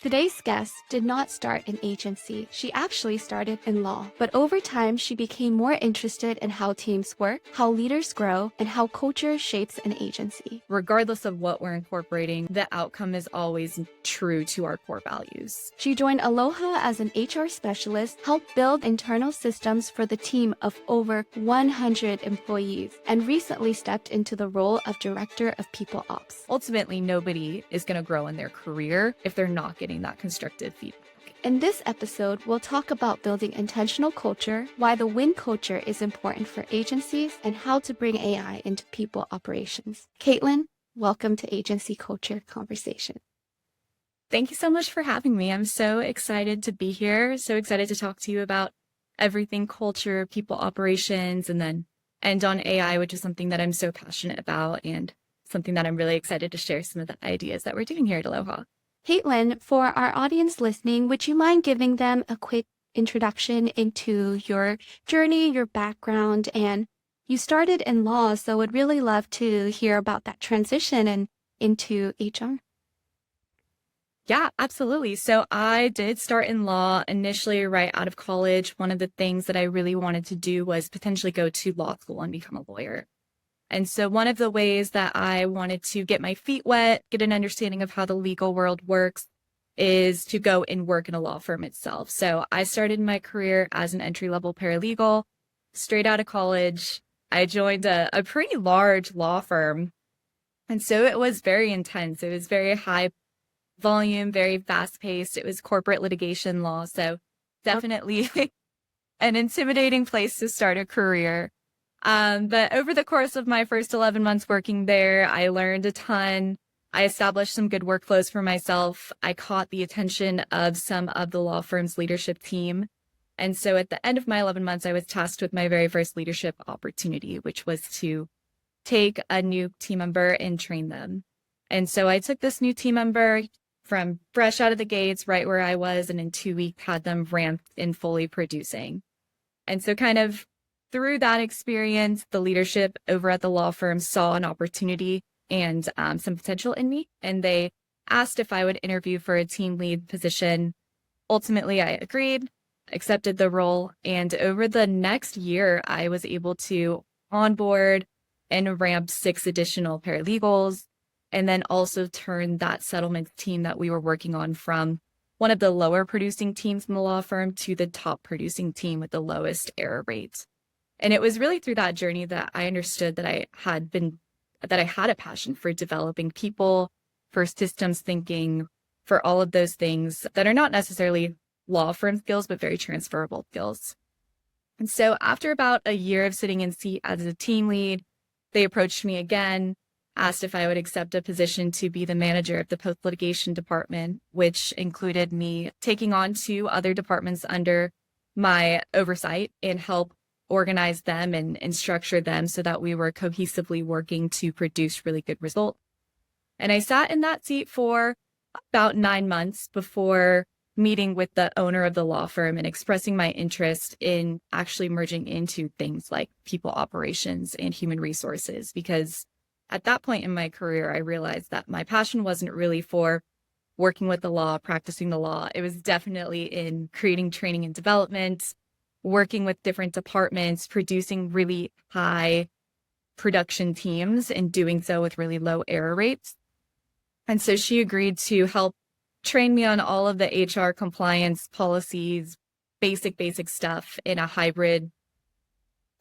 Today's guest did not start in agency. She actually started in law. But over time, she became more interested in how teams work, how leaders grow, and how culture shapes an agency. Regardless of what we're incorporating, the outcome is always true to our core values. She joined Aloha as an HR specialist, helped build internal systems for the team of over 100 employees, and recently stepped into the role of Director of People Ops. Ultimately, nobody is going to grow in their career if they're not getting that constructive feedback. In this episode, we'll talk about building intentional culture, why the win culture is important for agencies, and how to bring AI into people operations. Katelyn, welcome to Agency Culture Conversation. Thank you so much for having me. I'm so excited to be here. So excited to talk to you about everything culture, people operations, and then end on AI, which is something that I'm so passionate about and something that I'm really excited to share some of the ideas that we're doing here at Aloha. Katelyn, for our audience listening, would you mind giving them a quick introduction into your journey, your background? And you started in law, so would really love to hear about that transition and into HR. Yeah, absolutely. So I did start in law initially right out of college. One of the things that I really wanted to do was potentially go to law school and become a lawyer. And so one of the ways that I wanted to get my feet wet, get an understanding of how the legal world works, is to go and work in a law firm itself. So I started my career as an entry-level paralegal straight out of college. I joined a pretty large law firm. And so it was very intense. It was very high volume, very fast-paced. It was corporate litigation law. So definitely an intimidating place to start a career. But over the course of my first 11 months working there, I learned a ton. I established some good workflows for myself. I caught the attention of some of the law firm's leadership team. And so at the end of my 11 months, I was tasked with my very first leadership opportunity, which was to take a new team member and train them. And so I took this new team member from fresh out of the gates, right where I was, and in 2 weeks had them ramped and fully producing. And so kind of through that experience, the leadership over at the law firm saw an opportunity and some potential in me, and they asked if I would interview for a team lead position. Ultimately, I agreed, accepted the role, and over the next year, I was able to onboard and ramp 6 additional paralegals, and then also turn that settlement team that we were working on from one of the lower producing teams in the law firm to the top producing team with the lowest error rates. And it was really through that journey that I understood that I had a passion for developing people, for systems thinking, for all of those things that are not necessarily law firm skills, but very transferable skills. And so after about a year of sitting in seat as a team lead, they approached me again, asked if I would accept a position to be the manager of the post-litigation department, which included me taking on 2 other departments under my oversight and help organize them and structure them so that we were cohesively working to produce really good results. And I sat in that seat for about 9 months before meeting with the owner of the law firm and expressing my interest in actually merging into things like people operations and human resources. Because at that point in my career, I realized that my passion wasn't really for working with the law, practicing the law. It was definitely in creating training and development, working with different departments, producing really high production teams, and doing so with really low error rates. And so she agreed to help train me on all of the HR compliance policies, basic stuff in a hybrid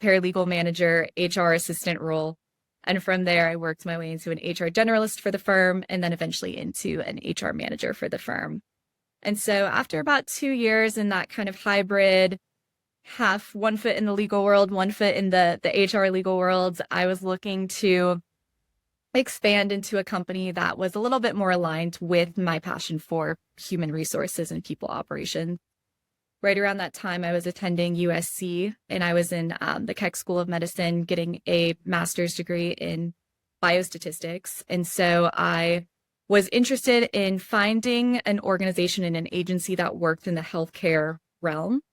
paralegal manager, HR assistant role. And from there, I worked my way into an HR generalist for the firm and then eventually into an HR manager for the firm. And so after about 2 years in that kind of hybrid, half one foot in the legal world, one foot in the HR legal world, I was looking to expand into a company that was a little bit more aligned with my passion for human resources and people operations. Right around that time, I was attending USC and I was in the Keck School of Medicine getting a master's degree in biostatistics. And so I was interested in finding an organization and an agency that worked in the healthcare realm.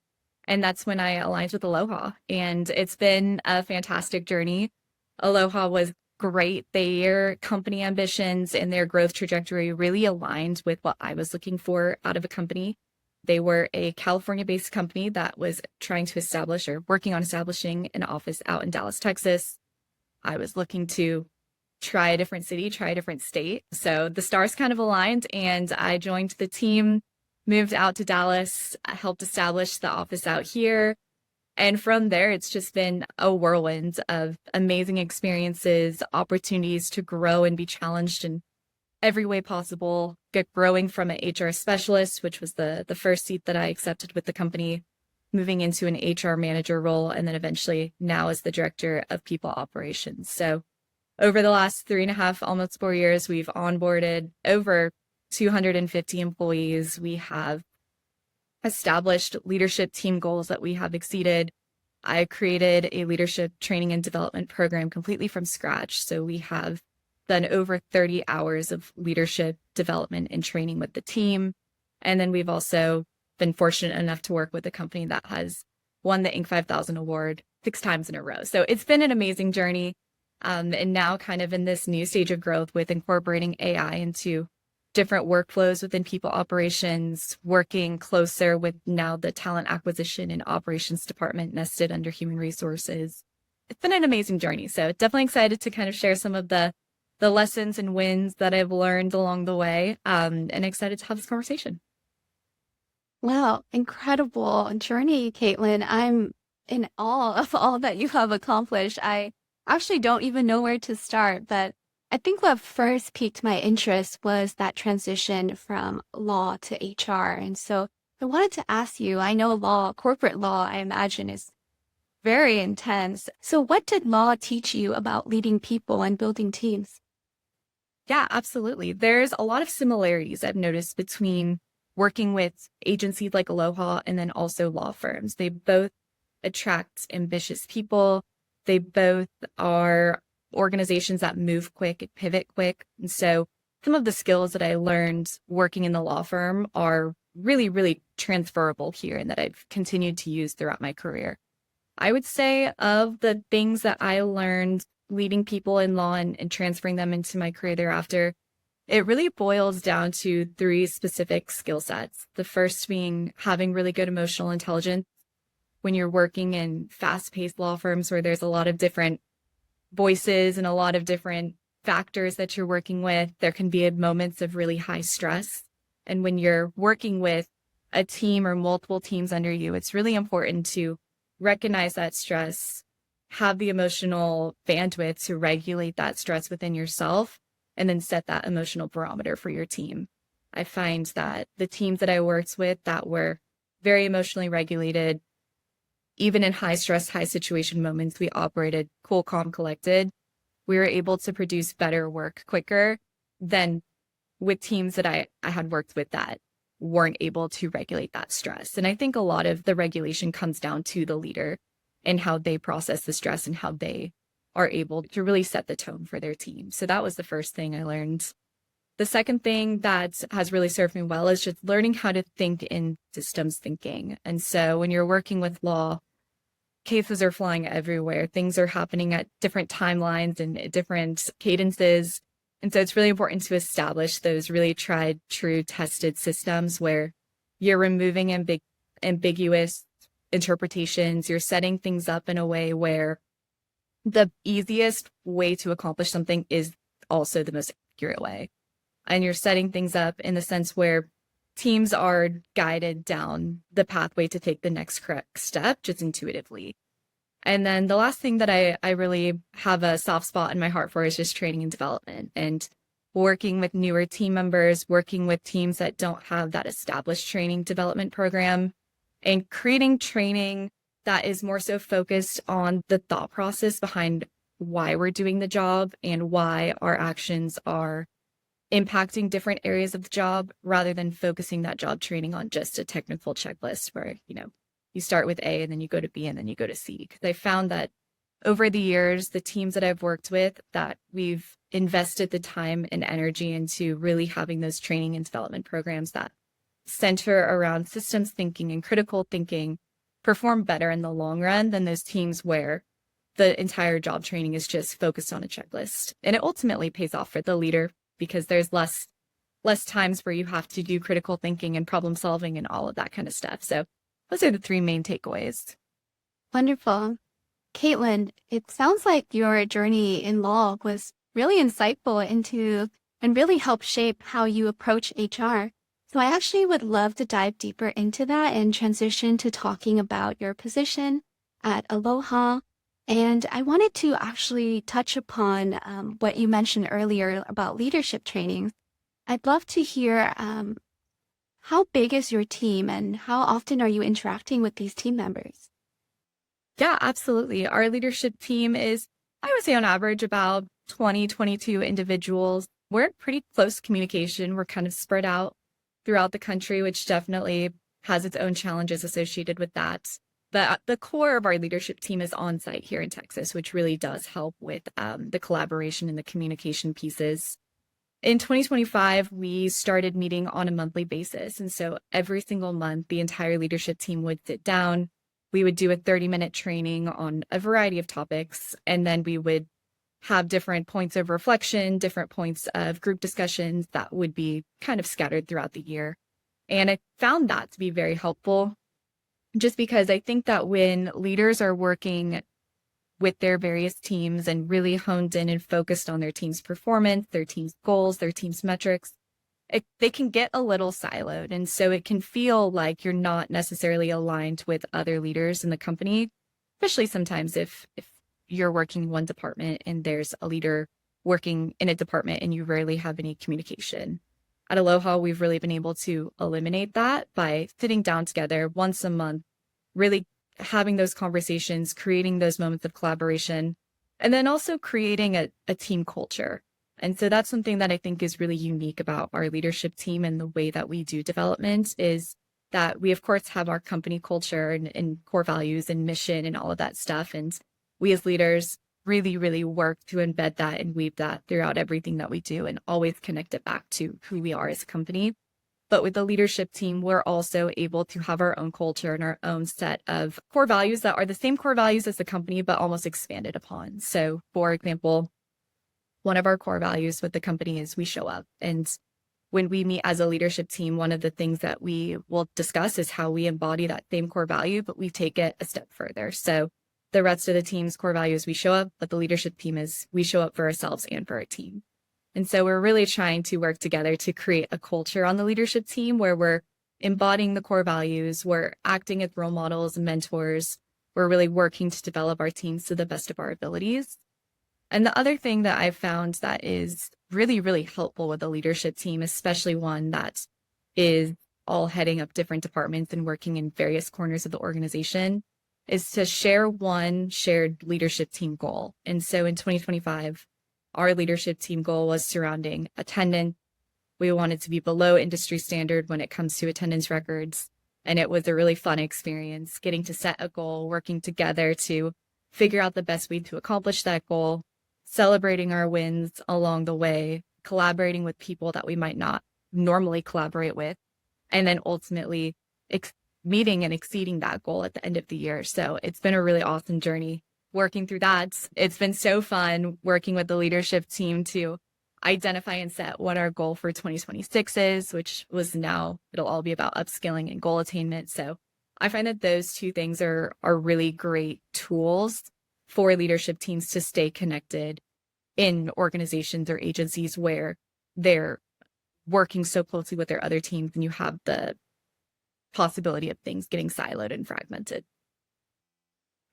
And that's when I aligned with Aloha. And it's been a fantastic journey. Aloha was great. Their company ambitions and their growth trajectory really aligned with what I was looking for out of a company. They were a California-based company that was trying to establish or working on establishing an office out in Dallas, Texas. I was looking to try a different city, try a different state. So the stars kind of aligned, and I joined the team, moved out to Dallas, helped establish the office out here. And from there, it's just been a whirlwind of amazing experiences, opportunities to grow and be challenged in every way possible. Get growing from an HR specialist, which was the first seat that I accepted with the company, moving into an HR manager role, and then eventually now as the director of people operations. So over the last 3.5, almost 4 years, we've onboarded over 250 employees. We have established leadership team goals that we have exceeded. I created a leadership training and development program completely from scratch. So we have done over 30 hours of leadership development and training with the team. And then we've also been fortunate enough to work with a company that has won the Inc. 5000 award 6 times in a row. So it's been an amazing journey. And now kind of in this new stage of growth with incorporating AI into different workflows within people operations, working closer with now the talent acquisition and operations department nested under human resources. It's been an amazing journey. So definitely excited to kind of share some of the lessons and wins that I've learned along the way, and excited to have this conversation. Wow, incredible journey, Katelyn. I'm in awe of all that you have accomplished. I actually don't even know where to start, but I think what first piqued my interest was that transition from law to HR. And so I wanted to ask you, I know law, corporate law, I imagine is very intense. So what did law teach you about leading people and building teams? Yeah, absolutely. There's a lot of similarities I've noticed between working with agencies like Aloha and then also law firms. They both attract ambitious people. They both are organizations that move quick and pivot quick. And so some of the skills that I learned working in the law firm are really, really transferable here and that I've continued to use throughout my career. I would say of the things that I learned leading people in law and transferring them into my career thereafter, it really boils down to 3 specific skill sets. The first being having really good emotional intelligence. When you're working in fast-paced law firms where there's a lot of different voices and a lot of different factors that you're working with, there can be moments of really high stress. And when you're working with a team or multiple teams under you, it's really important to recognize that stress, have the emotional bandwidth to regulate that stress within yourself, and then set that emotional barometer for your team. I find that the teams that I worked with that were very emotionally regulated, even in high stress, high situation moments, we operated cool, calm, collected. We were able to produce better work quicker than with teams that I had worked with that weren't able to regulate that stress. And I think a lot of the regulation comes down to the leader and how they process the stress and how they are able to really set the tone for their team. So that was the first thing I learned. The second thing that has really served me well is just learning how to think in systems thinking. And so when you're working with law, cases are flying everywhere. Things are happening at different timelines and different cadences. And so it's really important to establish those really tried, true, tested systems where you're removing ambiguous interpretations. You're setting things up in a way where the easiest way to accomplish something is also the most accurate way. And you're setting things up in the sense where teams are guided down the pathway to take the next correct step just intuitively. And then the last thing that I really have a soft spot in my heart for is just training and development and working with newer team members, working with teams that don't have that established training development program, and creating training that is more so focused on the thought process behind why we're doing the job and why our actions are impacting different areas of the job rather than focusing that job training on just a technical checklist where, you start with A and then you go to B and then you go to C. Because I found that over the years, the teams that I've worked with, that we've invested the time and energy into really having those training and development programs that center around systems thinking and critical thinking perform better in the long run than those teams where the entire job training is just focused on a checklist. And it ultimately pays off for the leader because there's less times where you have to do critical thinking and problem solving and all of that kind of stuff. So those are the three main takeaways. Wonderful. Katelyn, it sounds like your journey in law was really insightful into and really helped shape how you approach HR. So I actually would love to dive deeper into that and transition to talking about your position at Aloha. And I wanted to actually touch upon what you mentioned earlier about leadership training. I'd love to hear how big is your team and how often are you interacting with these team members? Yeah, absolutely. Our leadership team is, I would say on average, about 20, 22 individuals. We're in pretty close communication. We're kind of spread out throughout the country, which definitely has its own challenges associated with that. But the core of our leadership team is on site here in Texas, which really does help with the collaboration and the communication pieces. In 2025, we started meeting on a monthly basis. And so every single month, the entire leadership team would sit down. We would do a 30-minute training on a variety of topics, and then we would have different points of reflection, different points of group discussions that would be kind of scattered throughout the year. And I found that to be very helpful, just because I think that when leaders are working with their various teams and really honed in and focused on their team's performance, their team's goals, their team's metrics, they can get a little siloed. And so it can feel like you're not necessarily aligned with other leaders in the company, especially sometimes if you're working one department and there's a leader working in a department and you rarely have any communication. At Aloha, we've really been able to eliminate that by sitting down together once a month, really having those conversations, creating those moments of collaboration, and then also creating a team culture. And so that's something that I think is really unique about our leadership team and the way that we do development is that we, of course, have our company culture and core values and mission and all of that stuff. And we as leaders really, really work to embed that and weave that throughout everything that we do and always connect it back to who we are as a company. But with the leadership team, we're also able to have our own culture and our own set of core values that are the same core values as the company, but almost expanded upon. So, for example, one of our core values with the company is we show up. And when we meet as a leadership team, one of the things that we will discuss is how we embody that same core value, but we take it a step further. So the rest of the team's core value is we show up, but the leadership team is we show up for ourselves and for our team. And so we're really trying to work together to create a culture on the leadership team where we're embodying the core values, we're acting as role models and mentors, we're really working to develop our teams to the best of our abilities. And the other thing that I've found that is really, really helpful with the leadership team, especially one that is all heading up different departments and working in various corners of the organization, is to share one shared leadership team goal. And so in 2025, our leadership team goal was surrounding attendance. We wanted to be below industry standard when it comes to attendance records. And it was a really fun experience getting to set a goal, working together to figure out the best way to accomplish that goal, celebrating our wins along the way, collaborating with people that we might not normally collaborate with, and then ultimately meeting and exceeding that goal at the end of the year. So it's been a really awesome journey working through that. It's been so fun working with the leadership team to identify and set what our goal for 2026 is, which was now it'll all be about upskilling and goal attainment. So I find that those two things are really great tools for leadership teams to stay connected in organizations or agencies where they're working so closely with their other teams and you have the possibility of things getting siloed and fragmented.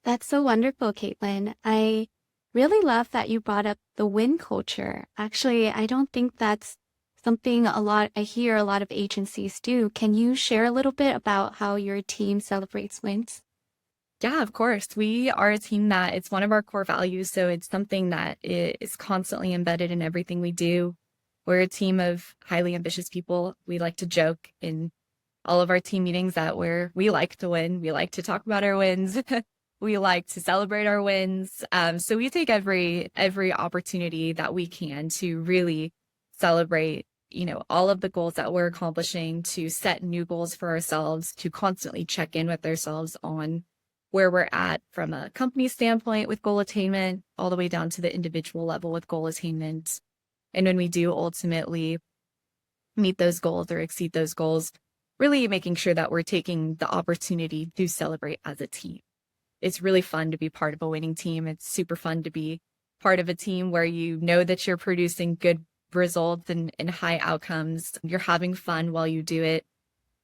That's so wonderful, Katelyn. I really love that you brought up the win culture. Actually, I don't think that's something I hear a lot of agencies do. Can you share a little bit about how your team celebrates wins? Yeah, of course. We are a team that it's one of our core values. So it's something that is constantly embedded in everything we do. We're a team of highly ambitious people. We like to joke in all of our team meetings that we like to win. We like to talk about our wins. We like to celebrate our wins. So we take every opportunity that we can to really celebrate, all of the goals that we're accomplishing, to set new goals for ourselves, to constantly check in with ourselves on where we're at from a company standpoint with goal attainment, all the way down to the individual level with goal attainment. And when we do ultimately meet those goals or exceed those goals, really making sure that we're taking the opportunity to celebrate as a team. It's really fun to be part of a winning team. It's super fun to be part of a team where you know that you're producing good results and high outcomes. You're having fun while you do it.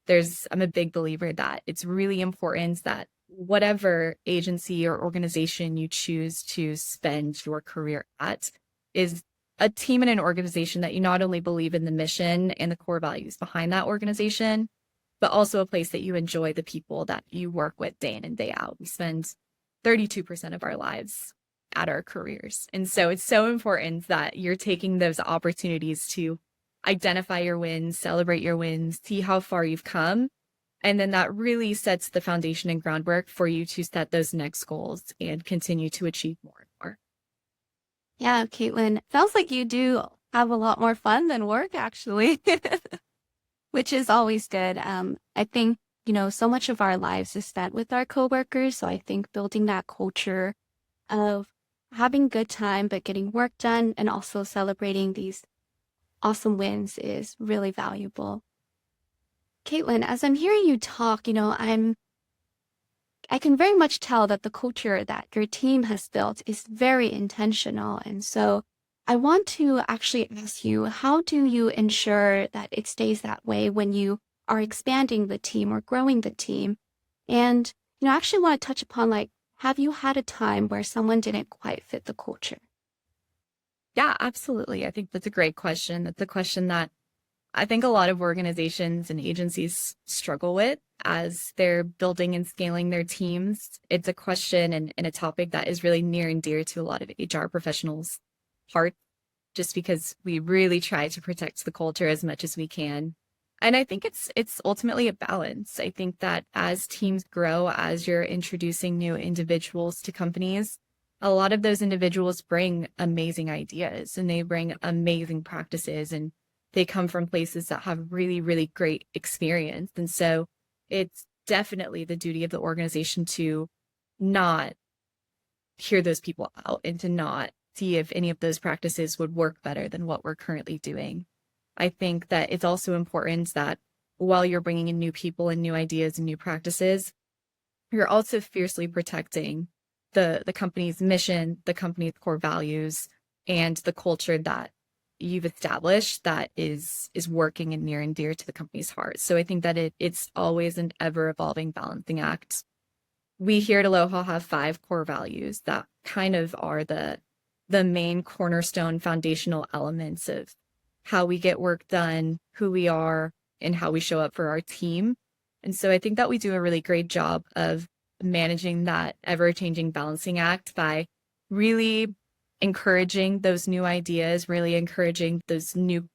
I'm a big believer that it's really important that whatever agency or organization you choose to spend your career at is a team and an organization that you not only believe in the mission and the core values behind that organization, but also a place that you enjoy the people that you work with day in and day out. We spend 32% of our lives at our careers. And so it's so important that you're taking those opportunities to identify your wins, celebrate your wins, see how far you've come. And then that really sets the foundation and groundwork for you to set those next goals and continue to achieve more and more. Yeah, Katelyn, sounds like you do have a lot more fun than work, actually, which is always good. I think, so much of our lives is spent with our coworkers. So I think building that culture of having good time, but getting work done and also celebrating these awesome wins is really valuable. Katelyn, as I'm hearing you talk, I can very much tell that the culture that your team has built is very intentional. And so I want to actually ask you, how do you ensure that it stays that way when you are expanding the team or growing the team? And, I actually want to touch upon, like, have you had a time where someone didn't quite fit the culture? Yeah, absolutely. I think that's a great question. That's a question that I think a lot of organizations and agencies struggle with as they're building and scaling their teams. It's a question and a topic that is really near and dear to a lot of HR professionals' hearts, just because we really try to protect the culture as much as we can. And I think it's ultimately a balance. I think that as teams grow, as you're introducing new individuals to companies, a lot of those individuals bring amazing ideas and they bring amazing practices, and they come from places that have really, really great experience. And so it's definitely the duty of the organization to not hear those people out and to not see if any of those practices would work better than what we're currently doing. I think that it's also important that while you're bringing in new people and new ideas and new practices, you're also fiercely protecting the company's mission, the company's core values, and the culture that you've established that is working and near and dear to the company's heart. So I think that it's always an ever evolving balancing act. We here at Aloha have 5 core values that kind of are the main cornerstone foundational elements of how we get work done, who we are, and how we show up for our team. And so I think that we do a really great job of managing that ever-changing balancing act by really encouraging those new ideas, really encouraging those new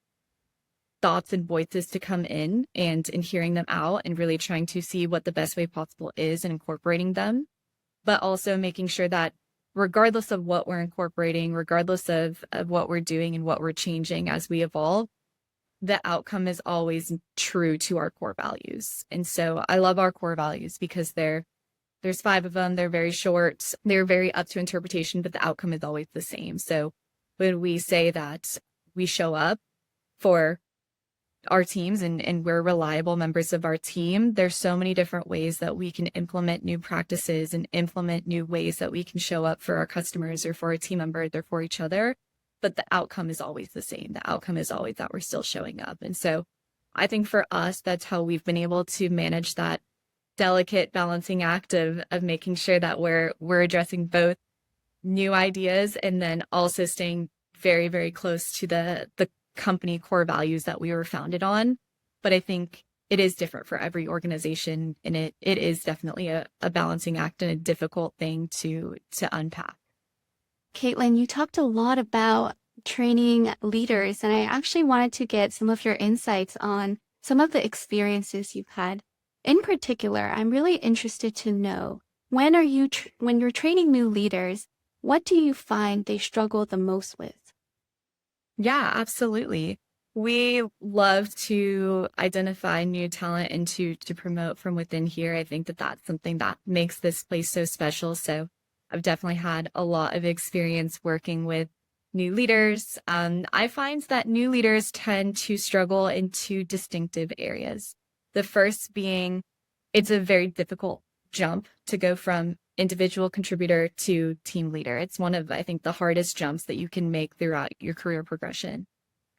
thoughts and voices to come in and hearing them out and really trying to see what the best way possible is and incorporating them, but also making sure that regardless of what we're incorporating, regardless of what we're doing and what we're changing as we evolve, the outcome is always true to our core values. And so I love our core values because there's 5 of them. They're very short. They're very up to interpretation, but the outcome is always the same. So when we say that we show up for our teams and we're reliable members of our team, there's so many different ways that we can implement new practices and implement new ways that we can show up for our customers or for our team members or for each other. But the outcome is always the same. The outcome is always that we're still showing up. And so I think for us, that's how we've been able to manage that delicate balancing act of making sure that we're addressing both new ideas and then also staying very, very close to the company core values that we were founded on. But I think it is different for every organization, and it is definitely a balancing act and a difficult thing to unpack. Katelyn, you talked a lot about training leaders, and I actually wanted to get some of your insights on some of the experiences you've had. In particular, I'm really interested to know, when you're training new leaders, what do you find they struggle the most with? Yeah, absolutely. We love to identify new talent and to promote from within here. I think that that's something that makes this place so special. So I've definitely had a lot of experience working with new leaders. I find that new leaders tend to struggle in two distinctive areas. The first being it's a very difficult jump to go from individual contributor to team leader. It's one of, I think, the hardest jumps that you can make throughout your career progression.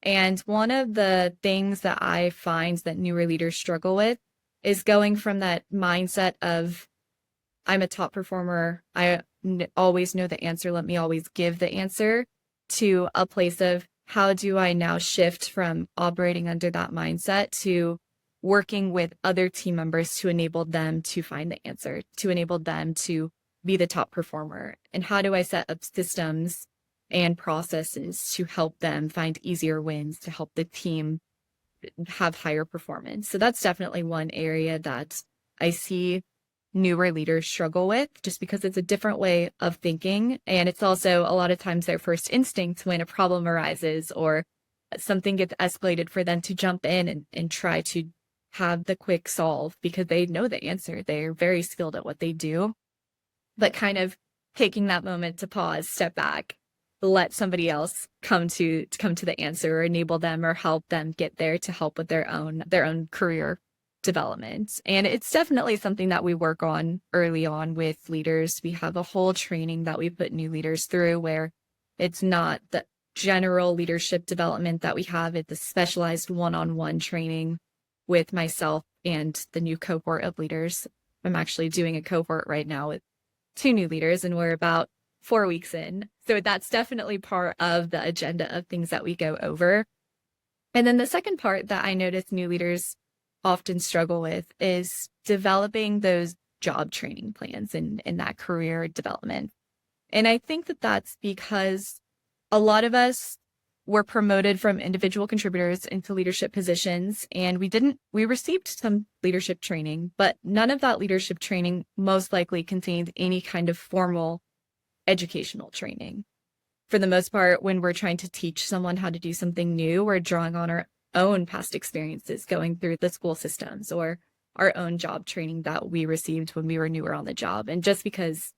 And one of the things that I find that newer leaders struggle with is going from that mindset of, I'm a top performer, always know the answer, let me always give the answer, to a place of, how do I now shift from operating under that mindset to working with other team members to enable them to find the answer, to enable them to be the top performer? And how do I set up systems and processes to help them find easier wins, to help the team have higher performance? So that's definitely one area that I see newer leaders struggle with, just because it's a different way of thinking. And it's also a lot of times their first instinct when a problem arises or something gets escalated, for them to jump in and try to have the quick solve because they know the answer. They're very skilled at what they do, but kind of taking that moment to pause, step back, let somebody else come to the answer, or enable them or help them get there to help with their own career development. And it's definitely something that we work on early on with leaders. We have a whole training that we put new leaders through, where it's not the general leadership development that we have, it's the specialized one-on-one training with myself and the new cohort of leaders. I'm actually doing a cohort right now with 2 new leaders, and we're about 4 weeks in. So that's definitely part of the agenda of things that we go over. And then the second part that I notice new leaders often struggle with is developing those job training plans and that career development. And I think that that's because a lot of us were promoted from individual contributors into leadership positions, and we received some leadership training, but none of that leadership training most likely contained any kind of formal educational training. For the most part, when we're trying to teach someone how to do something new, we're drawing on our own past experiences going through the school systems or our own job training that we received when we were newer on the job. And just because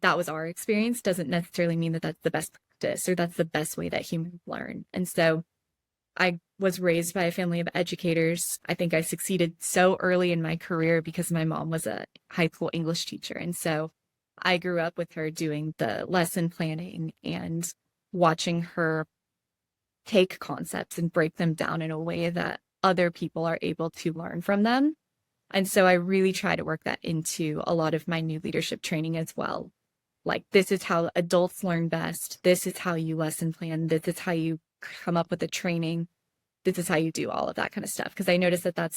that was our experience doesn't necessarily mean that that's the best practice or that's the best way that humans learn. And so I was raised by a family of educators. I think I succeeded so early in my career because my mom was a high school English teacher. And so I grew up with her doing the lesson planning and watching her take concepts and break them down in a way that other people are able to learn from them. And so I really try to work that into a lot of my new leadership training as well. Like, this is how adults learn best. This is how you lesson plan. This is how you come up with a training. This is how you do all of that kind of stuff. Because I noticed that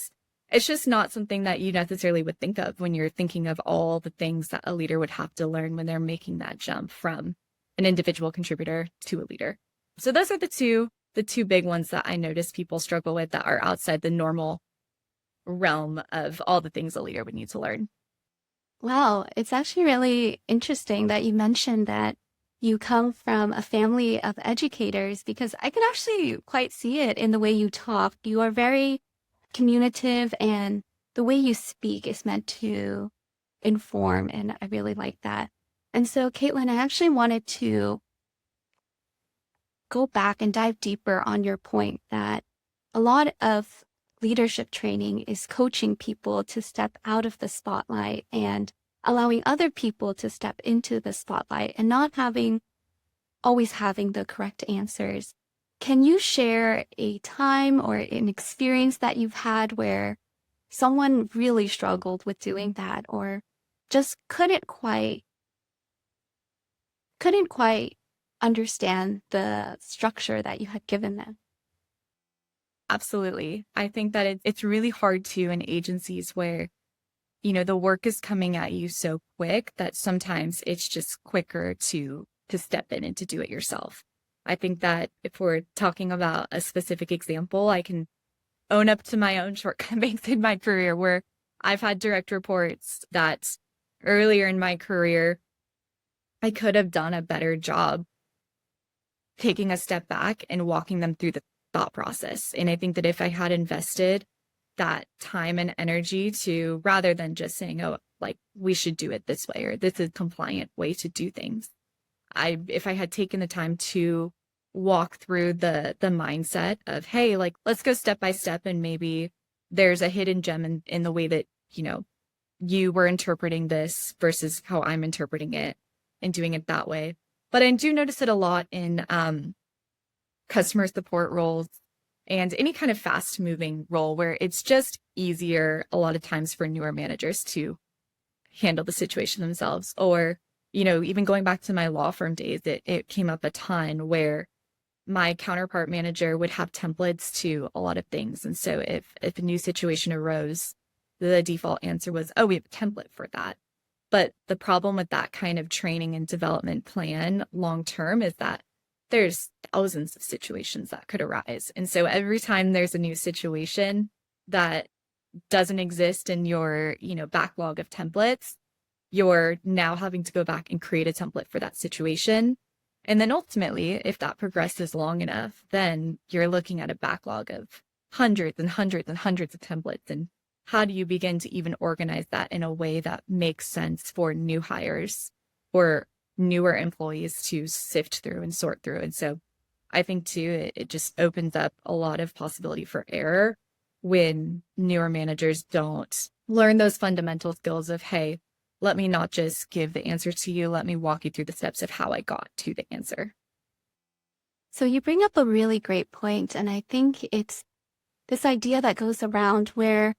it's just not something that you necessarily would think of when you're thinking of all the things that a leader would have to learn when they're making that jump from an individual contributor to a leader. So those are the two big ones that I notice people struggle with that are outside the normal realm of all the things a leader would need to learn. Wow, it's actually really interesting that you mentioned that you come from a family of educators, because I can actually quite see it in the way you talk. You are very communicative, and the way you speak is meant to inform, and I really like that. And so, Katelyn, I actually wanted to go back and dive deeper on your point that a lot of leadership training is coaching people to step out of the spotlight and allowing other people to step into the spotlight and not always having the correct answers. Can you share a time or an experience that you've had where someone really struggled with doing that, or just couldn't quite understand the structure that you had given them? Absolutely. I think that it's really hard to in agencies where, the work is coming at you so quick that sometimes it's just quicker to step in and to do it yourself. I think that if we're talking about a specific example, I can own up to my own shortcomings in my career, where I've had direct reports that earlier in my career, I could have done a better job taking a step back and walking them through the thought process. And I think that if I had invested that time and energy to, rather than just saying, oh, like we should do it this way, or this is a compliant way to do things, if I had taken the time to walk through the mindset of, hey, like let's go step by step, and maybe there's a hidden gem in the way that, you were interpreting this versus how I'm interpreting it, and doing it that way. But I do notice it a lot in customer support roles and any kind of fast moving role where it's just easier a lot of times for newer managers to handle the situation themselves. Or, even going back to my law firm days, it came up a ton where my counterpart manager would have templates to a lot of things. And so if a new situation arose, the default answer was, oh, we have a template for that. But the problem with that kind of training and development plan long term is that there's thousands of situations that could arise. And so every time there's a new situation that doesn't exist in your, backlog of templates, you're now having to go back and create a template for that situation. And then ultimately, if that progresses long enough, then you're looking at a backlog of hundreds and hundreds and hundreds of templates. And how do you begin to even organize that in a way that makes sense for new hires or newer employees to sift through and sort through? And so I think too, it just opens up a lot of possibility for error when newer managers don't learn those fundamental skills of, hey, let me not just give the answer to you, let me walk you through the steps of how I got to the answer. So you bring up a really great point, and I think it's this idea that goes around where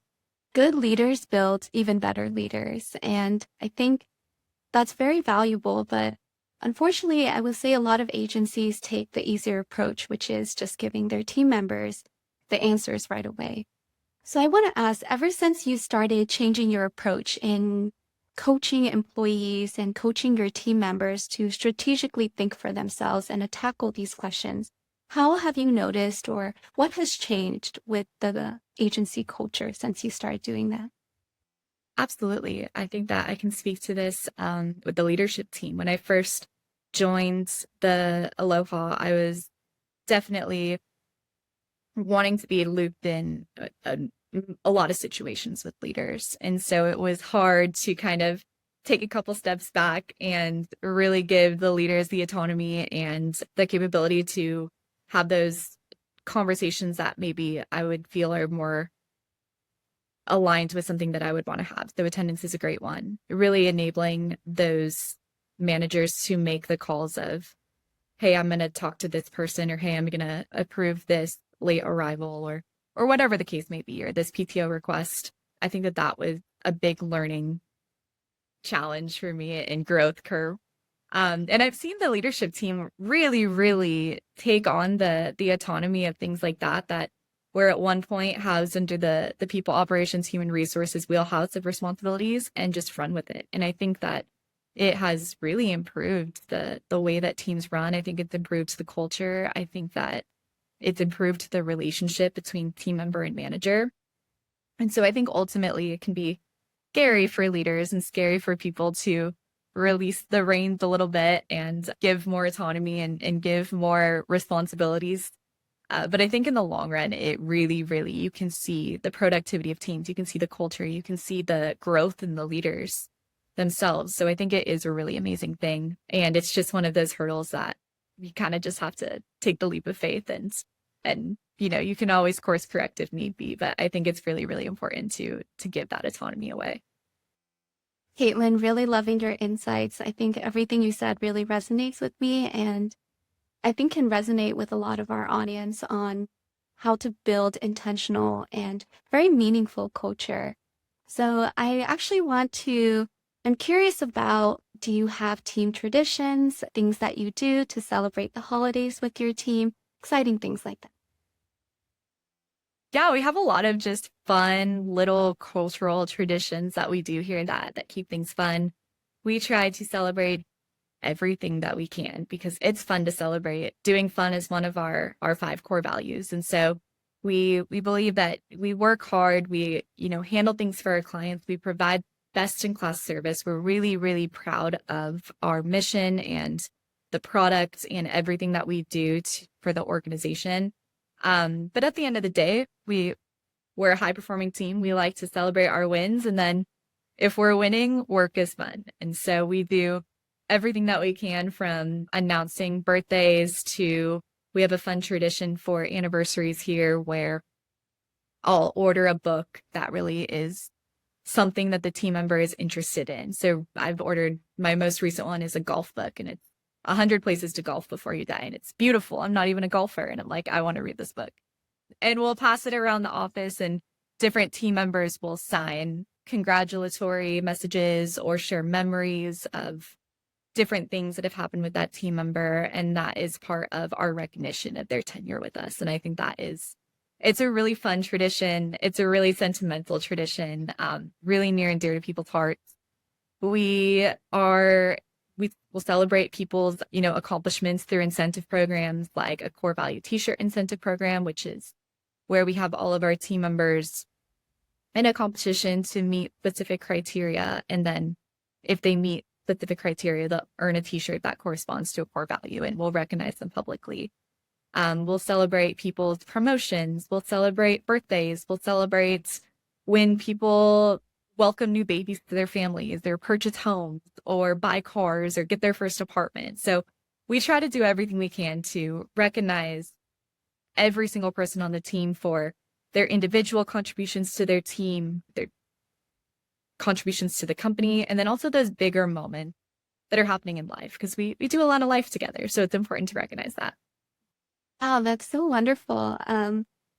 good leaders build even better leaders. And I think that's very valuable, but unfortunately, I would say a lot of agencies take the easier approach, which is just giving their team members the answers right away. So I want to ask, ever since you started changing your approach in coaching employees and coaching your team members to strategically think for themselves and to tackle these questions, how have you noticed, or what has changed with the agency culture since you started doing that? Absolutely. I think that I can speak to this with the leadership team. When I first joined the Aloha, I was definitely wanting to be looped in a lot of situations with leaders. And so it was hard to kind of take a couple steps back and really give the leaders the autonomy and the capability to have those conversations that maybe I would feel are more aligned with something that I would want to have. So attendance is a great one. Really enabling those managers to make the calls of, hey, I'm going to talk to this person, or hey, I'm going to approve this late arrival, or whatever the case may be, or this PTO request. I think that was a big learning challenge for me and growth curve. And I've seen the leadership team really, really take on the autonomy of things like that were at one point housed under the people operations, human resources wheelhouse of responsibilities, and just run with it. And I think that it has really improved the way that teams run. I think it's improved the culture. I think that it's improved the relationship between team member and manager. And so I think ultimately it can be scary for leaders and scary for people to release the reins a little bit and give more autonomy and give more responsibilities. But I think in the long run, it really, really, you can see the productivity of teams. You can see the culture. You can see the growth in the leaders themselves. So I think it is a really amazing thing. And it's just one of those hurdles that you kind of just have to take the leap of faith, and you can always course correct if need be. But I think it's really, really important to give that autonomy away. Katelyn, really loving your insights. I think everything you said really resonates with me, and I think can resonate with a lot of our audience on how to build intentional and very meaningful culture. So I'm curious about, do you have team traditions, things that you do to celebrate the holidays with your team, exciting things like that? Yeah, we have a lot of just fun little cultural traditions that we do here that keep things fun. We try to celebrate everything that we can because it's fun to celebrate. Doing fun is one of our 5 core values. And so we believe that we work hard, we, handle things for our clients, we provide best in class service. We're really, really proud of our mission and the product and everything that we do for the organization. But at the end of the day, we're a high performing team. We like to celebrate our wins. And then if we're winning, work is fun. And so we do everything that we can, from announcing birthdays to we have a fun tradition for anniversaries here where I'll order a book that really is something that the team member is interested in. So I've ordered, my most recent one is a golf book, and it's 100 places to golf before you die. And it's beautiful. I'm not even a golfer. And I'm like, I want to read this book. And we'll pass it around the office, and different team members will sign congratulatory messages or share memories of different things that have happened with that team member. And that is part of our recognition of their tenure with us. And I think it's a really fun tradition. It's a really sentimental tradition, really near and dear to people's hearts. We will celebrate people's, accomplishments through incentive programs like a core value t-shirt incentive program, which is where we have all of our team members in a competition to meet specific criteria. And then if they meet specific criteria, they'll earn a t-shirt that corresponds to a core value, and we'll recognize them publicly. We'll celebrate people's promotions. We'll celebrate birthdays. We'll celebrate when people welcome new babies to their families, or purchase homes, or buy cars, or get their first apartment. So we try to do everything we can to recognize every single person on the team for their individual contributions to their team, their contributions to the company, and then also those bigger moments that are happening in life, because we do a lot of life together. So it's important to recognize that. Oh, that's so wonderful.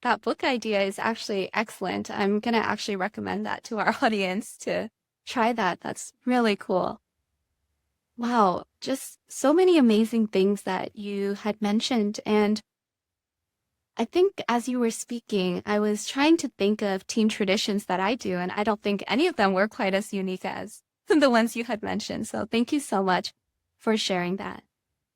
That book idea is actually excellent. I'm gonna actually recommend that to our audience to try that. That's really cool. Wow, just so many amazing things that you had mentioned. And I think as you were speaking, I was trying to think of team traditions that I do, and I don't think any of them were quite as unique as the ones you had mentioned. So thank you so much for sharing that.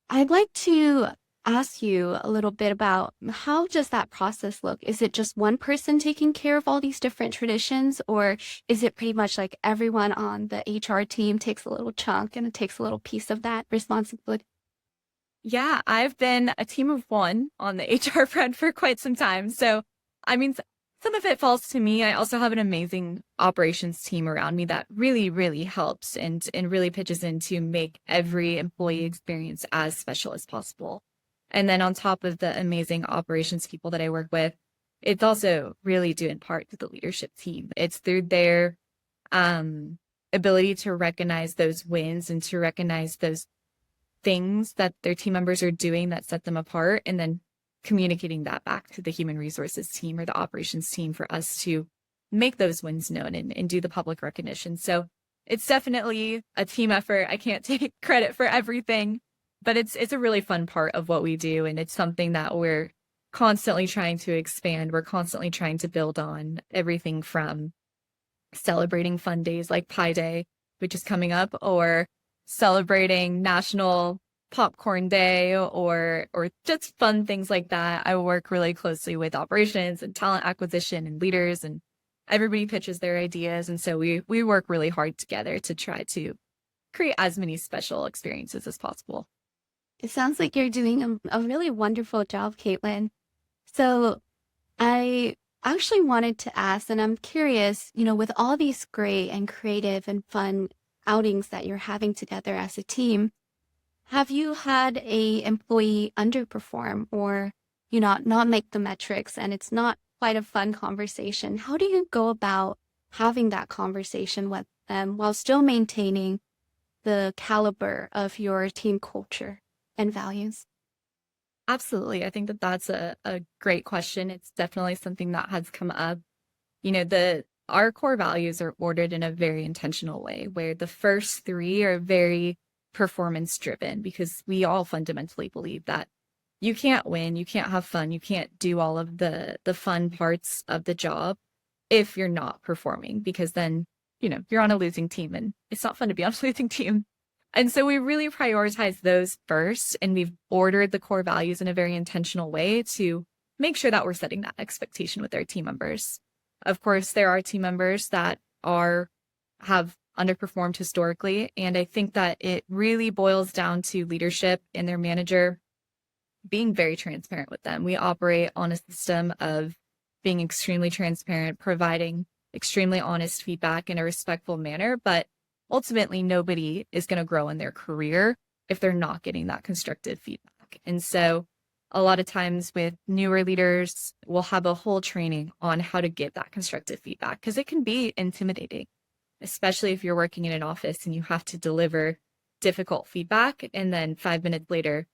I'd like to ask you a little bit about how does that process look? Is it just one person taking care of all these different traditions, or is it pretty much like everyone on the HR team takes a little chunk and it takes a little piece of that responsibility? Yeah, I've been a team of one on the HR front for quite some time. So, I mean, some of it falls to me. I also have an amazing operations team around me that really, really helps and really pitches in to make every employee experience as special as possible. And then on top of the amazing operations people that I work with, it's also really due in part to the leadership team. It's through their ability to recognize those wins and to recognize those things that their team members are doing that set them apart, and then communicating that back to the human resources team or the operations team for us to make those wins known and do the public recognition. So it's definitely a team effort. I can't take credit for everything, but it's a really fun part of what we do. And it's something that we're constantly trying to expand. We're constantly trying to build on everything from celebrating fun days like Pi Day, which is coming up, or celebrating National Popcorn Day, or just fun things like that. I work really closely with operations and talent acquisition and leaders, and everybody pitches their ideas. And so we work really hard together to try to create as many special experiences as possible. It sounds like you're doing a really wonderful job, Katelyn. So I actually wanted to ask, and I'm curious, with all these great and creative and fun outings that you're having together as a team, have you had a employee underperform or, not make the metrics and it's not quite a fun conversation? How do you go about having that conversation with them while still maintaining the caliber of your team culture and values? Absolutely. I think that that's a great question. It's definitely something that has come up. Our core values are ordered in a very intentional way, where the first three are very performance driven, because we all fundamentally believe that you can't win, you can't have fun, you can't do all of the fun parts of the job if you're not performing, because then, you're on a losing team and it's not fun to be on a losing team. And so we really prioritize those first, and we've ordered the core values in a very intentional way to make sure that we're setting that expectation with our team members. Of course, there are team members that have underperformed historically, and I think that it really boils down to leadership and their manager being very transparent with them. We operate on a system of being extremely transparent, providing extremely honest feedback in a respectful manner, but ultimately nobody is going to grow in their career if they're not getting that constructive feedback. And so a lot of times with newer leaders, we'll have a whole training on how to get that constructive feedback because it can be intimidating, especially if you're working in an office and you have to deliver difficult feedback and then 5 minutes later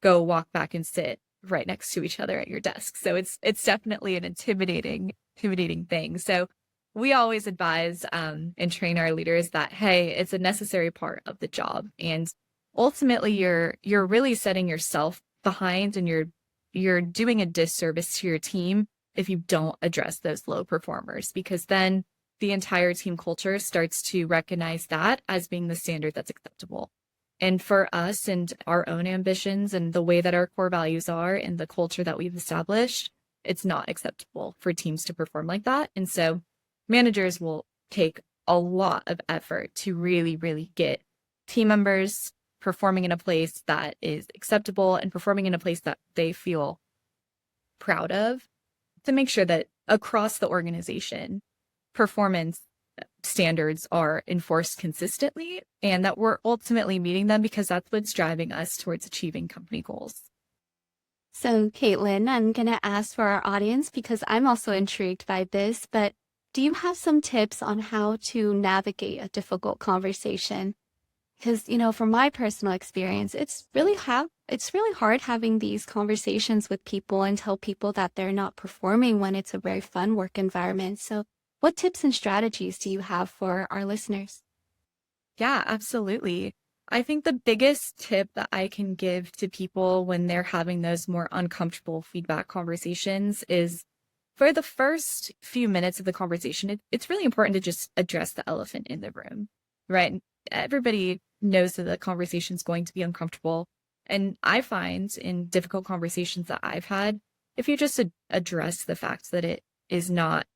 go walk back and sit right next to each other at your desk. So it's definitely an intimidating thing. So we always advise and train our leaders that, hey, it's a necessary part of the job. And ultimately you're really setting yourself behind and you're doing a disservice to your team if you don't address those low performers, because then the entire team culture starts to recognize that as being the standard that's acceptable. And for us and our own ambitions and the way that our core values are and the culture that we've established, it's not acceptable for teams to perform like that. And so managers will take a lot of effort to really, really get team members performing in a place that is acceptable and performing in a place that they feel proud of, to make sure that across the organization, performance standards are enforced consistently and that we're ultimately meeting them, because that's what's driving us towards achieving company goals. So, Katelyn, I'm going to ask for our audience because I'm also intrigued by this, but do you have some tips on how to navigate a difficult conversation? Because, from my personal experience, it's really hard having these conversations with people and tell people that they're not performing when it's a very fun work environment. So what tips and strategies do you have for our listeners? Yeah, absolutely. I think the biggest tip that I can give to people when they're having those more uncomfortable feedback conversations is, for the first few minutes of the conversation, it's really important to just address the elephant in the room, right? Everybody knows that the conversation is going to be uncomfortable. And I find in difficult conversations that I've had, if you just address the fact that it is not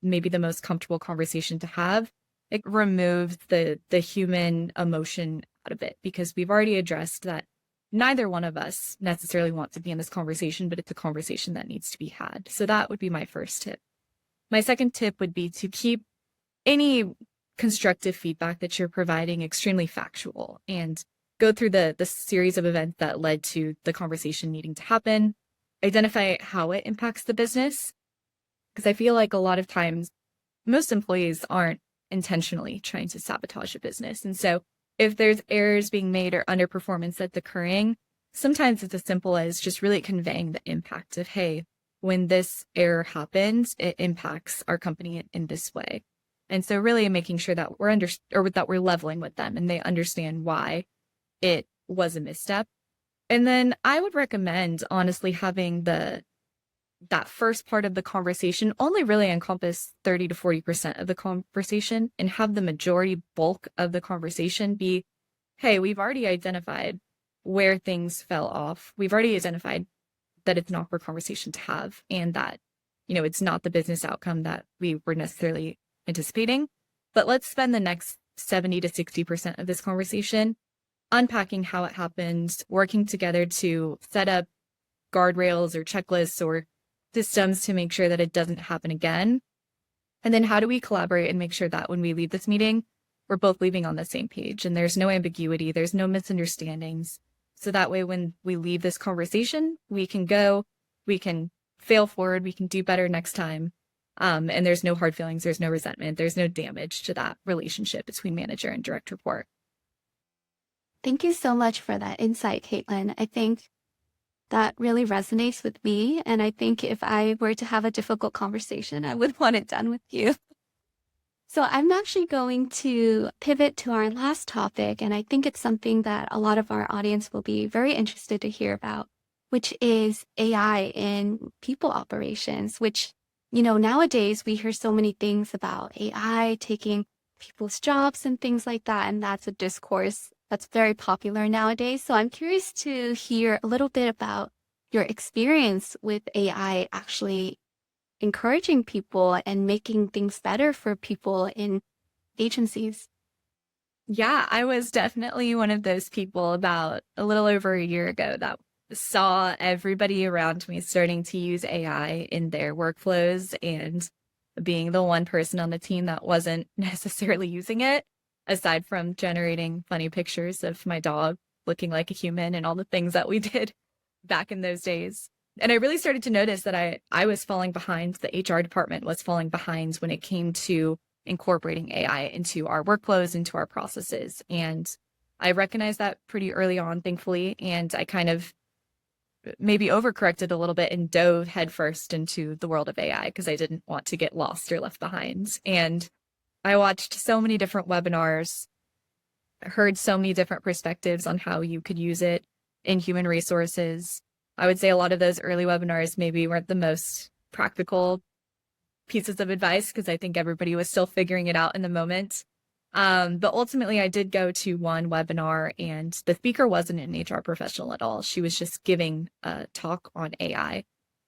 maybe the most comfortable conversation to have, it removes the human emotion out of it, because we've already addressed that neither one of us necessarily want to be in this conversation, but it's a conversation that needs to be had. So that would be my first tip. My second tip would be to keep any constructive feedback that you're providing extremely factual and go through the series of events that led to the conversation needing to happen, identify how it impacts the business, because I feel like a lot of times most employees aren't intentionally trying to sabotage a business. And so if there's errors being made or underperformance that's occurring, sometimes it's as simple as just really conveying the impact of, hey, when this error happens, it impacts our company in this way. And so really making sure that that we're leveling with them and they understand why it was a misstep. And then I would recommend, honestly, having that first part of the conversation only really encompass 30 to 40% of the conversation, and have the majority bulk of the conversation be, hey, we've already identified where things fell off. We've already identified that it's an awkward conversation to have, and that, it's not the business outcome that we were necessarily anticipating. But let's spend the next 70 to 60% of this conversation unpacking how it happened, working together to set up guardrails or checklists or systems to make sure that it doesn't happen again. And then how do we collaborate and make sure that when we leave this meeting, we're both leaving on the same page and there's no ambiguity, there's no misunderstandings. So that way, when we leave this conversation, we can fail forward, we can do better next time. And there's no hard feelings, there's no resentment, there's no damage to that relationship between manager and direct report. Thank you so much for that insight, Katelyn. I think that really resonates with me. And I think if I were to have a difficult conversation, I would want it done with you. So I'm actually going to pivot to our last topic. And I think it's something that a lot of our audience will be very interested to hear about, which is AI in people operations, which, nowadays we hear so many things about AI taking people's jobs and things like that. And that's a discourse that's very popular nowadays. So I'm curious to hear a little bit about your experience with AI actually encouraging people and making things better for people in agencies. Yeah, I was definitely one of those people about a little over a year ago that saw everybody around me starting to use AI in their workflows and being the one person on the team that wasn't necessarily using it, aside from generating funny pictures of my dog looking like a human and all the things that we did back in those days. And I really started to notice that I was falling behind. The HR department was falling behind when it came to incorporating AI into our workflows, into our processes. And I recognized that pretty early on, thankfully. And I kind of maybe overcorrected a little bit and dove headfirst into the world of AI because I didn't want to get lost or left behind. And I watched so many different webinars, heard so many different perspectives on how you could use it in human resources. I would say a lot of those early webinars maybe weren't the most practical pieces of advice because I think everybody was still figuring it out in the moment. But ultimately, I did go to one webinar and the speaker wasn't an HR professional at all. She was just giving a talk on AI.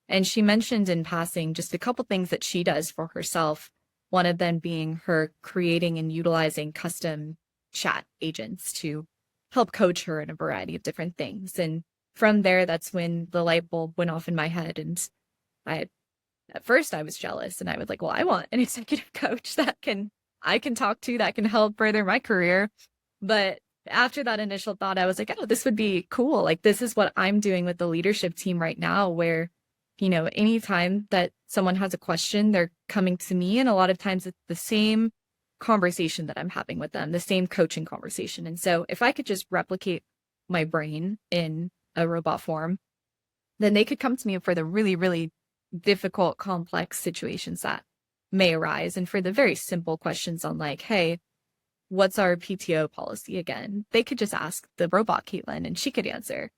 And she mentioned in passing just a couple things that she does for herself, one of them being her creating and utilizing custom chat agents to help coach her in a variety of different things. And from there, that's when the light bulb went off in my head. And at first I was jealous and I was like, well, I want an executive coach that I can talk to that can help further my career. But after that initial thought, I was like, oh, this would be cool. Like, this is what I'm doing with the leadership team right now, where, anytime that someone has a question, they're coming to me. And a lot of times it's the same conversation that I'm having with them, the same coaching conversation. And so if I could just replicate my brain in a robot form, then they could come to me for the really, really difficult, complex situations that may arise. And for the very simple questions on like, hey, what's our PTO policy again? They could just ask the robot Katelyn and she could answer.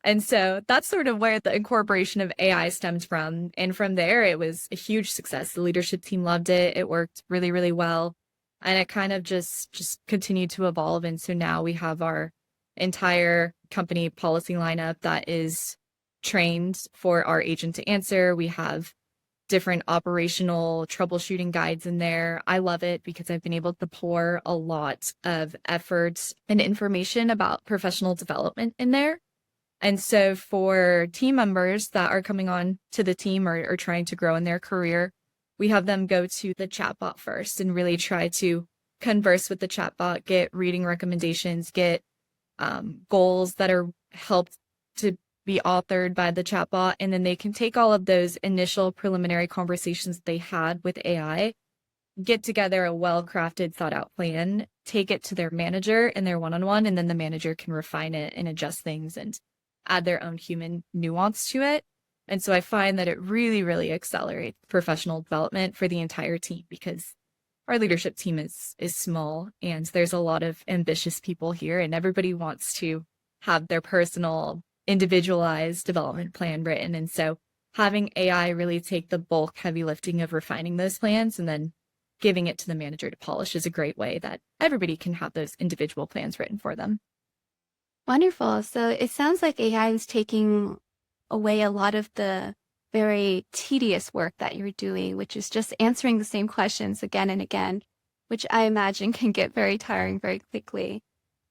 And so that's sort of where the incorporation of AI stemmed from. And from there, it was a huge success. The leadership team loved it. It worked really, really well. And it kind of just continued to evolve. And so now we have our entire company policy lineup that is trained for our agent to answer. We have different operational troubleshooting guides in there. I love it because I've been able to pour a lot of effort and information about professional development in there. And so for team members that are coming on to the team or trying to grow in their career, we have them go to the chatbot first and really try to converse with the chatbot, get reading recommendations, get goals that are helped to be authored by the chatbot. And then they can take all of those initial preliminary conversations they had with AI, get together a well-crafted, thought-out plan, take it to their manager in their one-on-one, and then the manager can refine it and adjust things and add their own human nuance to it. And so I find that it really, really accelerates professional development for the entire team because our leadership team is small and there's a lot of ambitious people here and everybody wants to have their personal individualized development plan written. And so having AI really take the bulk heavy lifting of refining those plans and then giving it to the manager to polish is a great way that everybody can have those individual plans written for them. Wonderful. So it sounds like AI is taking away a lot of the very tedious work that you're doing, which is just answering the same questions again and again, which I imagine can get very tiring very quickly.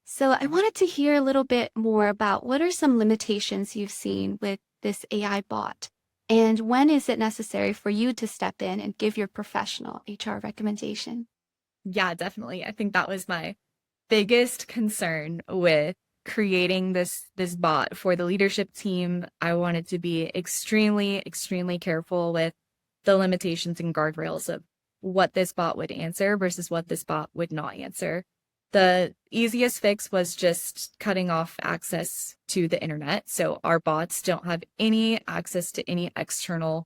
So I wanted to hear a little bit more about what are some limitations you've seen with this AI bot, and when is it necessary for you to step in and give your professional HR recommendation? Yeah, definitely. I think that was my biggest concern with creating this bot for the leadership team. I wanted to be extremely, extremely careful with the limitations and guardrails of what this bot would answer versus what this bot would not answer. The easiest fix was just cutting off access to the internet. So our bots don't have any access to any external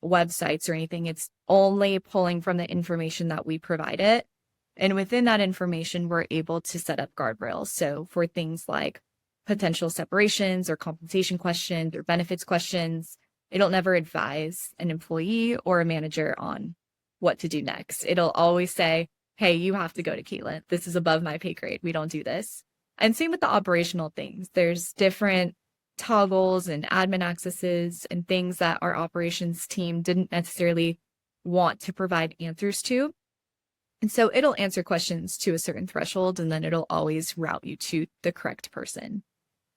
websites or anything. It's only pulling from the information that we provide it. And within that information, we're able to set up guardrails. So for things like potential separations or compensation questions or benefits questions, it'll never advise an employee or a manager on what to do next. It'll always say, hey, you have to go to Katelyn. This is above my pay grade. We don't do this. And same with the operational things. There's different toggles and admin accesses and things that our operations team didn't necessarily want to provide answers to. And so it'll answer questions to a certain threshold, and then it'll always route you to the correct person.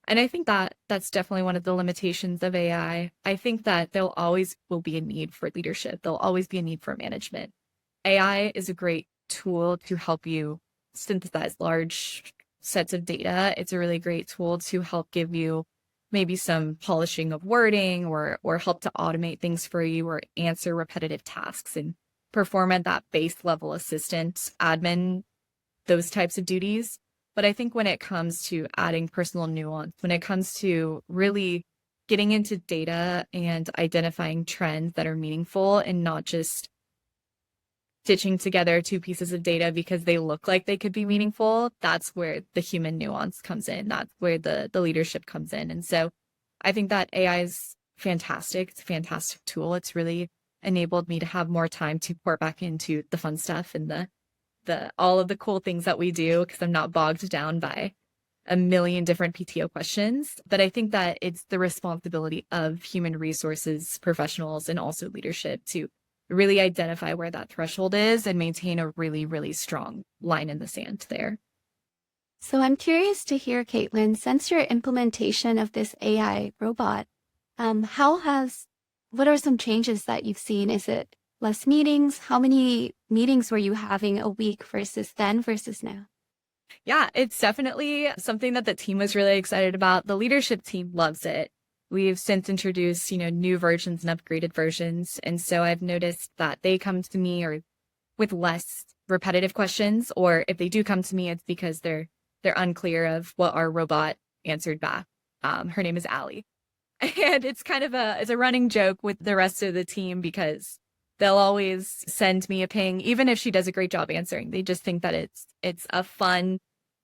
And I think that that's definitely one of the limitations of AI. I think that there'll always will be a need for leadership. There'll always be a need for management. AI is a great tool to help you synthesize large sets of data. It's a really great tool to help give you maybe some polishing of wording or help to automate things for you or answer repetitive tasks and perform at that base level assistant admin, those types of duties. But I think when it comes to adding personal nuance, when it comes to really getting into data and identifying trends that are meaningful and not just stitching together two pieces of data because they look like they could be meaningful, that's where the human nuance comes in. That's where the leadership comes in. And so I think that AI is fantastic. It's a fantastic tool. It's really enabled me to have more time to pour back into the fun stuff and the all of the cool things that we do because I'm not bogged down by a million different PTO questions. But I think that it's the responsibility of human resources professionals and also leadership to really identify where that threshold is and maintain a really, really strong line in the sand there. So I'm curious to hear, Katelyn, since your implementation of this AI robot, how has, what are some changes that you've seen? Is it less meetings? How many meetings were you having a week versus then versus now? Yeah, it's definitely something that the team was really excited about. The leadership team loves it. We've since introduced, new versions and upgraded versions. And so I've noticed that they come to me or with less repetitive questions, or if they do come to me, it's because they're unclear of what our robot answered back. Her name is Allie. And it's kind of it's a running joke with the rest of the team because they'll always send me a ping, even if she does a great job answering. They just think that it's a fun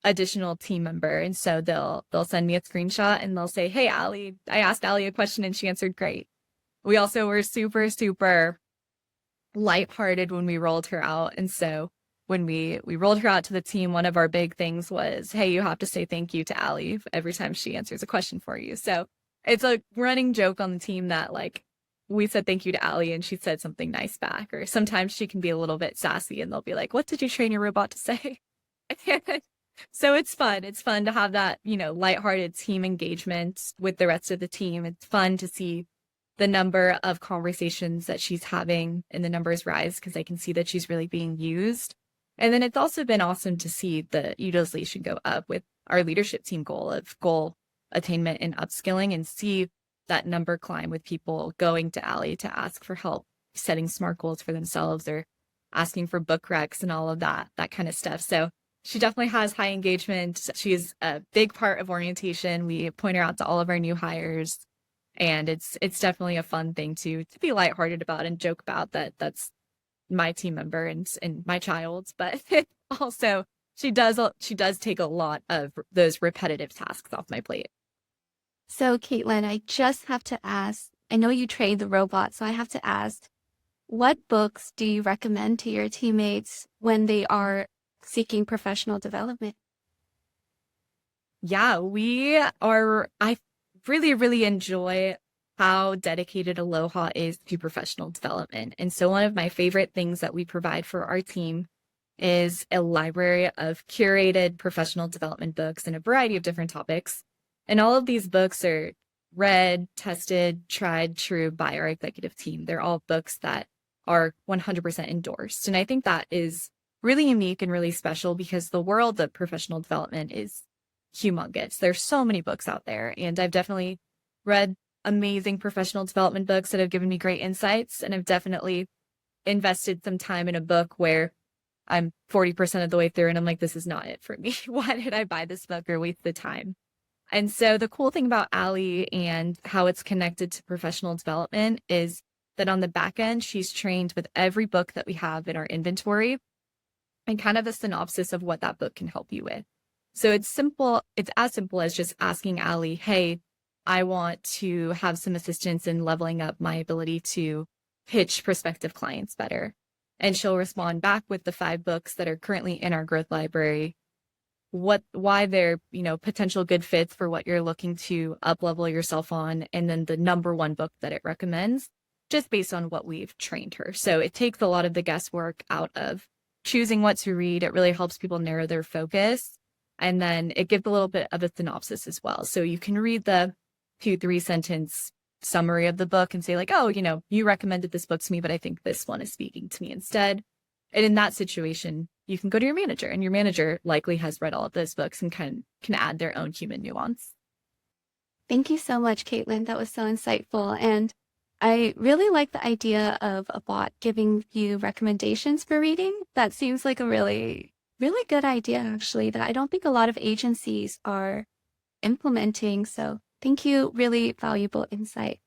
additional team member. And so they'll send me a screenshot and they'll say, "Hey, Allie, I asked Allie a question and she answered great." We also were super, super lighthearted when we rolled her out. And so when we rolled her out to the team, one of our big things was, "Hey, you have to say thank you to Allie every time she answers a question for you." So it's a running joke on the team that we said thank you to Allie and she said something nice back. Or sometimes she can be a little bit sassy and they'll be like, "What did you train your robot to say?" So it's fun. It's fun to have that, lighthearted team engagement with the rest of the team. It's fun to see the number of conversations that she's having and the numbers rise because I can see that she's really being used. And then it's also been awesome to see the utilization go up with our leadership team goal attainment and upskilling and see that number climb with people going to Allie to ask for help, setting smart goals for themselves or asking for book recs and all of that kind of stuff. So she definitely has high engagement. She's a big part of orientation. We point her out to all of our new hires. And it's definitely a fun thing to be lighthearted about and joke about that's my team member and my child's, but also she does take a lot of those repetitive tasks off my plate. So, Katelyn, I just have to ask, I know you trained the robot, so I have to ask, what books do you recommend to your teammates when they are seeking professional development? Yeah, I really, really enjoy how dedicated Aloha is to professional development. And so one of my favorite things that we provide for our team is a library of curated professional development books in a variety of different topics. And all of these books are read, tested, tried, true by our executive team. They're all books that are 100% endorsed. And I think that is really unique and really special because the world of professional development is humongous. There's so many books out there, and I've definitely read amazing professional development books that have given me great insights, and I've definitely invested some time in a book where I'm 40% of the way through and I'm like, this is not it for me. Why did I buy this book or waste the time? And so the cool thing about Allie and how it's connected to professional development is that on the back end, she's trained with every book that we have in our inventory and kind of a synopsis of what that book can help you with. So it's simple. It's as simple as just asking Allie, "Hey, I want to have some assistance in leveling up my ability to pitch prospective clients better." And she'll respond back with the 5 books that are currently in our growth library, why they're, potential good fits for what you're looking to up level yourself on, and then the number 1 book that it recommends, just based on what we've trained her. So it takes a lot of the guesswork out of choosing what to read. It really helps people narrow their focus. And then it gives a little bit of a synopsis as well. So you can read the 2-3 sentence summary of the book and say like, oh, you recommended this book to me, but I think this one is speaking to me instead. And in that situation, you can go to your manager, and your manager likely has read all of those books and can add their own human nuance. Thank you so much, Katelyn. That was so insightful. And I really like the idea of a bot giving you recommendations for reading. That seems like a really, really good idea, actually, that I don't think a lot of agencies are implementing. So thank you. Really valuable insight.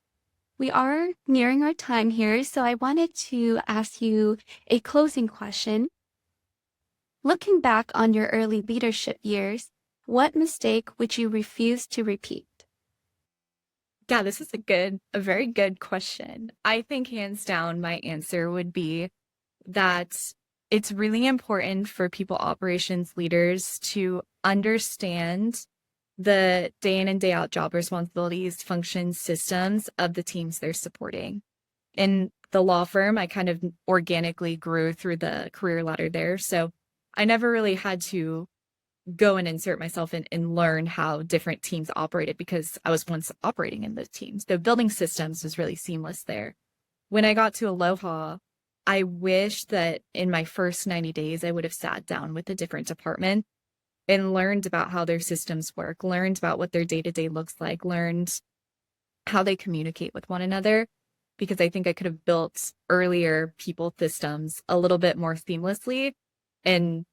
We are nearing our time here, so I wanted to ask you a closing question. Looking back on your early leadership years, what mistake would you refuse to repeat? Yeah, this is a very good question. I think hands down, my answer would be that it's really important for people operations leaders to understand the day in and day out job responsibilities, functions, systems of the teams they're supporting. In the law firm, I kind of organically grew through the career ladder there. So I never really had to go and insert myself in and learn how different teams operated because I was once operating in those teams. So building systems was really seamless there. When I got to Aloha, I wish that in my first 90 days, I would have sat down with a different department and learned about how their systems work, learned about what their day-to-day looks like, learned how they communicate with one another, because I think I could have built earlier people systems a little bit more seamlessly and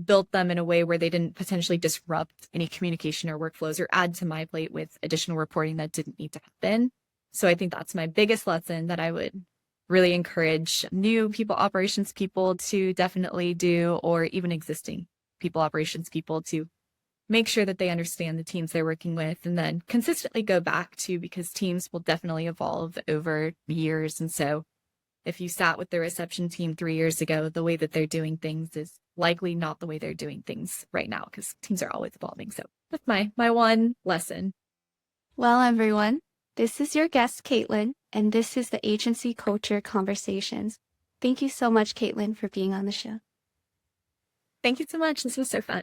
built them in a way where they didn't potentially disrupt any communication or workflows or add to my plate with additional reporting that didn't need to happen. So I think that's my biggest lesson that I would really encourage new people operations people to definitely do, or even existing people operations people to make sure that they understand the teams they're working with and then consistently go back to, because teams will definitely evolve over years. And so if you sat with the reception team 3 years ago, the way that they're doing things is likely not the way they're doing things right now, because teams are always evolving. So that's my one lesson. Well, everyone, this is your guest, Katelyn, and this is the Agency Culture Conversations. Thank you so much, Katelyn, for being on the show. Thank you so much. This was so fun.